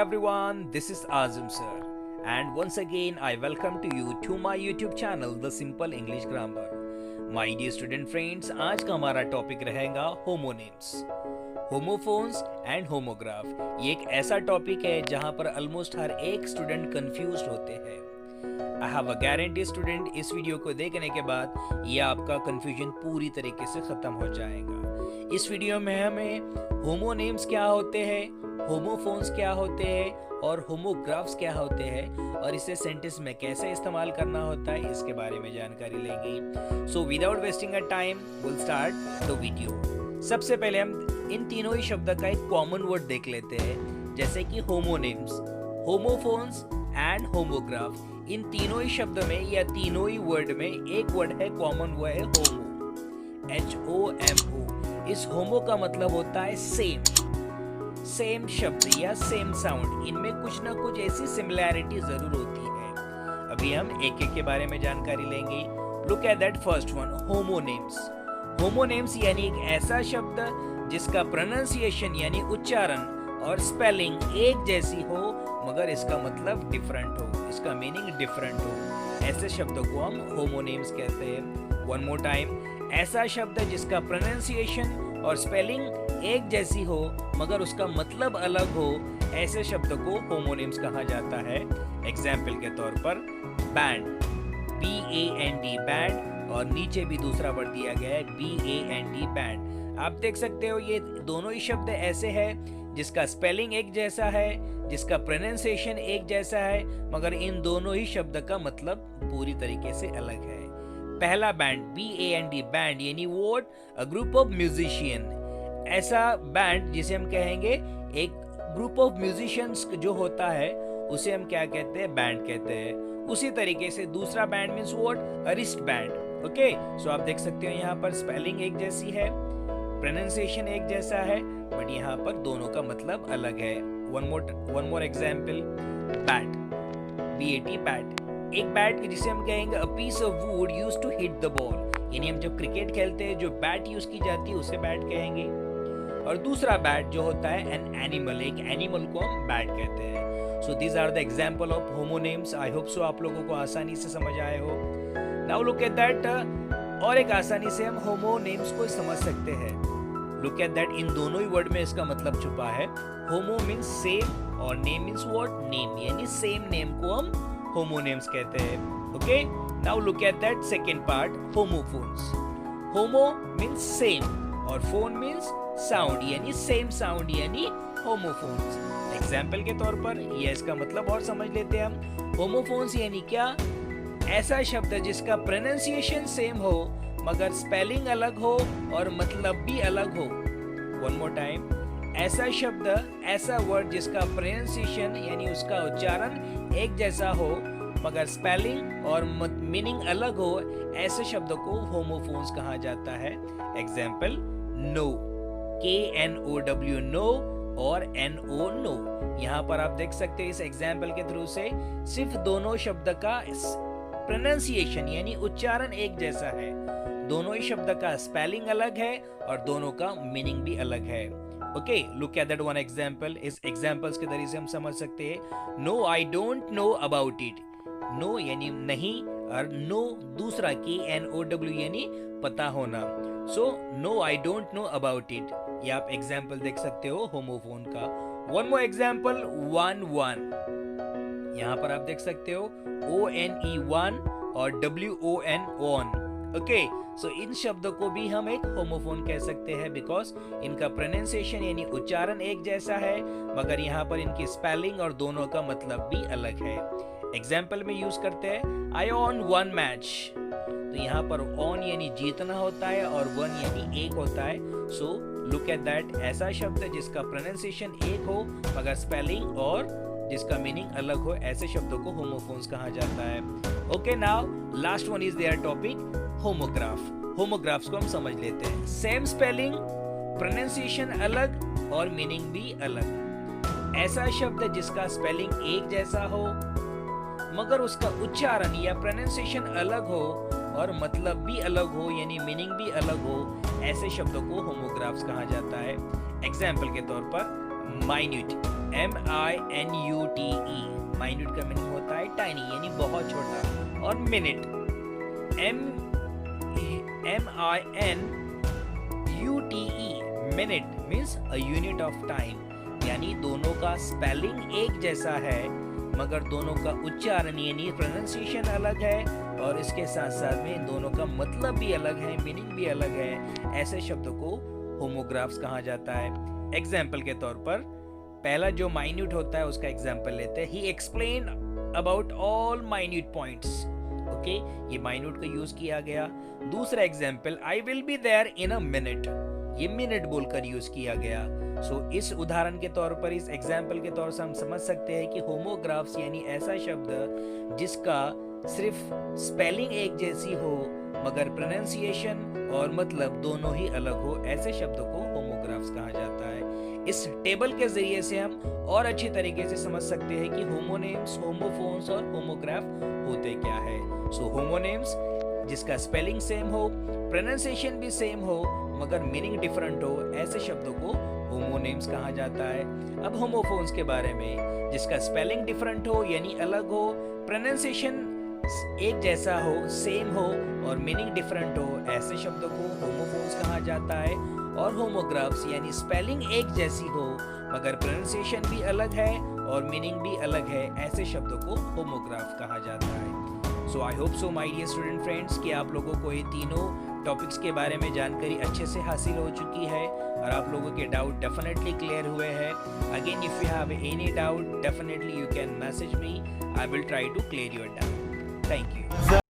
everyone, this is Azim sir, and once again I welcome to you to my YouTube channel The Simple English Grammar. My dear student friends, आज का हमारा topic रहेगा homonyms, homophones and homograph. ये एक ऐसा topic है जहां पर ऑलमोस्ट हर एक स्टूडेंट कंफ्यूज्ड होते हैं। I have a guarantee student, इस वीडियो को देखने के बाद ये आपका कंफ्यूजन पूरी तरीके से खत्म हो जाएगा। इस वीडियो में हमें होमोनिम्स क्या होते हैं, होमोफोन्स क्या होते हैं और होमोग्राफ्स क्या होते हैं और इसे सेंटेंस में कैसे इस्तेमाल करना होता है इसके बारे में जानकारी लेंगे। So without wasting a time will start the video. सबसे पहले हम इन तीनों ही शब्द का एक कॉमन वर्ड देख लेते हैं, जैसे कि होमोनिम्स, होमोफोन्स एंड होमोग्राफ। इन तीनों ही शब्द में या तीनों ही वर्ड में एक वर्ड है कॉमन, वो है होमो, HOMO। इस होमो का मतलब होता है सेम, सेम शब्द या सेम साउंड। इनमें कुछ ना कुछ ऐसी सिमिलैरिटी जरूर होती है। अभी हम एक एक के बारे में जानकारी लेंगे। Look at that first one, homonyms. Homonyms यानी एक ऐसा शब्द जिसका प्रोनाउंसिएशन यानी उच्चारण और स्पेलिंग एक जैसी हो मगर इसका मतलब डिफरेंट हो, इसका मीनिंग डिफरेंट हो। ऐसे शब्दों को हम होमोनिम्स कहते हैं। वन मोर टाइम, ऐसा शब्द जिसका प्रोनाउंसिएशन और स्पेलिंग एक जैसी हो मगर उसका मतलब अलग हो, ऐसे शब्द को होमोनिम्स कहा जाता है। एग्जाम्पल के तौर पर बैंड, BAND बैंड, और नीचे भी दूसरा वर्ड दिया गया है BAND बैंड। आप देख सकते हो ये दोनों ही शब्द ऐसे हैं जिसका स्पेलिंग एक जैसा है, जिसका प्रोनाउंसिएशन एक जैसा है, मगर इन दोनों ही शब्द का मतलब पूरी तरीके से अलग है। पहला बैंड BAND बैंड यानी what, a group of musician. ऐसा बैंड जिसे हम कहेंगे एक ग्रुप ऑफ म्यूजिशियंस जो होता है उसे हम क्या कहते हैं, बैंड कहते हैं। उसी तरीके से दूसरा band means what, a wrist band. Okay, so आप देख सकते हो यहाँ पर स्पेलिंग एक जैसी है, प्रोनाउंसिएशन एक जैसा है, बट यहाँ पर दोनों का मतलब अलग है। One more example, bat, BAT bat. एक बैट जिसे हम कहेंगे a piece of wood used to hit the ball, यानी हम जब क्रिकेट खेलते हैं जो बैट यूज की जाती है उसे बैट कहेंगे। और दूसरा बैट जो होता है एन एनिमल, एक एनिमल को हम बैट कहते हैं। So these are the example of homonyms. I hope so आप लोगों को आसानी से समझ आए हो। नाउ लुक एट दैट, और एक आसानी से हम होमोनिम्स को समझ सकते हैं। लुक एट दैट, इन दोनों ही वर्ड में इसका मतलब छुपा है। होमो मींस सेम और नेम मींस व्हाट, नेम, यानी सेम नेम को हम होमोनिम्स कहते हैं। Okay, now look at that second part, homophones. Homo means same और फोन मींस साउंड, यानी सेम साउंड, यानी होमोफोन्स। एग्जाम्पल के तौर पर ये इसका मतलब और समझ लेते हैं हम। होमोफोन्स यानी क्या, ऐसा शब्द जिसका प्रोनाउंसिएशन सेम हो मगर स्पेलिंग अलग हो और मतलब भी अलग हो। वन मोर टाइम, ऐसा शब्द, ऐसा वर्ड जिसका प्रोनाउंसिएशन यानी उसका उच्चारण एक जैसा हो मगर स्पेलिंग और मीनिंग अलग हो, ऐसे शब्द को होमोफोन्स कहा जाता है। एग्जाम्पल, नो, KNOW नो और NO नो। यहाँ पर आप देख सकते हैं इस एग्जाम्पल के थ्रू से सिर्फ दोनों शब्द का प्रोनाउंसिएशन यानी उच्चारण एक जैसा है, दोनों ही शब्द का स्पेलिंग अलग है और दोनों का मीनिंग भी अलग है। Okay, look at that one example. इस एग्जाम्पल्स के जरिए से हम समझ सकते हैं। No, I don't know about it. No यानी नहीं और नो दूसरा KNOW यानी पता होना। So no, I don't know about it. ये आप एग्जाम्पल देख सकते हो होमोफोन का। One more example, one. यहाँ पर आप देख सकते हो ONE वन और WON on। ओके, सो इन शब्दों को भी हम एक होमोफोन कह सकते हैं बिकॉज इनका प्रोनाउंसिएशन यानी उच्चारण एक जैसा है मगर यहाँ पर इनकी स्पेलिंग और दोनों का मतलब भी अलग है। एग्जाम्पल में यूज करते हैं आई ऑन वन मैच। तो यहाँ पर ऑन यानी जीतना होता है और वन यानी एक होता है। सो लुक एट दैट, ऐसा शब्द जिसका प्रोनाउंसिएशन एक हो मगर स्पेलिंग और जिसका मीनिंग अलग हो, ऐसे शब्दों को होमोफोन्स कहा जाता है। Okay, now last one is there topic, homograph. Homographs को हम समझ लेते हैं। सेम स्पेलिंग, प्रोनाउंसिएशन अलग और मीनिंग भी अलग। ऐसा शब्द जिसका स्पेलिंग एक जैसा हो मगर उसका उच्चारण या प्रोनाउंसिएशन अलग हो और मतलब भी अलग हो यानी मीनिंग भी अलग हो, ऐसे शब्दों को होमोग्राफ्स कहा जाता है। एग्जाम्पल के तौर पर माइन्यूट, MINUTE, माइन्यूट का मीनिंग होता है टाइनी यानी बहुत छोटा। और minute, MINUTE, minute means a unit of time. यानी दोनों का स्पेलिंग एक जैसा है मगर दोनों का उच्चारण यानी प्रोनाउंसिएशन अलग है, और इसके साथ साथ में दोनों का मतलब भी अलग है, मीनिंग भी अलग है। ऐसे शब्दों को होमोग्राफ्स कहा जाता है। एग्जाम्पल के तौर पर पहला जो माइन्यूट होता है उसका एग्जाम्पल लेते हैं। He explain about all minute points. Okay, ये माइन्यूट का यूज किया गया। दूसरा example, I will be there in a minute, ये मिनट बोलकर यूज किया गया। इस उदाहरण के तौर पर, इस एग्जाम्पल के तौर से हम समझ सकते हैं कि होमोग्राफ्स यानी ऐसा शब्द जिसका सिर्फ स्पेलिंग एक जैसी हो मगर प्रोनाउंसिएशन और मतलब दोनों ही अलग हो, ऐसे शब्दों को होमोग्राफ्स कहा जाता है। इस टेबल के जरिए से हम और अच्छी तरीके से समझ सकते हैं कि होमोनेम्स, होमोफोन्स और होमोग्राफ होते क्या है। होमोनेम्स जिसका स्पेलिंग सेम हो, प्रोनाउंसिएशन भी सेम हो मगर मीनिंग डिफरेंट हो, ऐसे शब्दों को होमोनेम्स कहा जाता है। अब होमोफोन्स के बारे में, जिसका स्पेलिंग डिफरेंट हो यानी अलग हो, प्रोनाउंसिएशन एक जैसा हो, सेम हो और मीनिंग डिफरेंट हो, ऐसे शब्दों को होमोफोन्स कहा जाता है। और होमोग्राफ्स यानी स्पेलिंग एक जैसी हो मगर प्रोनाउंसिएशन भी अलग है और मीनिंग भी अलग है, ऐसे शब्दों को होमोग्राफ कहा जाता है। So I hope so my dear student friends कि आप लोगों को ये तीनों टॉपिक्स के बारे में जानकारी अच्छे से हासिल हो चुकी है और आप लोगों के डाउट डेफिनेटली क्लियर हुए हैं। Again if you have any doubt definitely you can message me, I will try to clear your doubt. Thank you.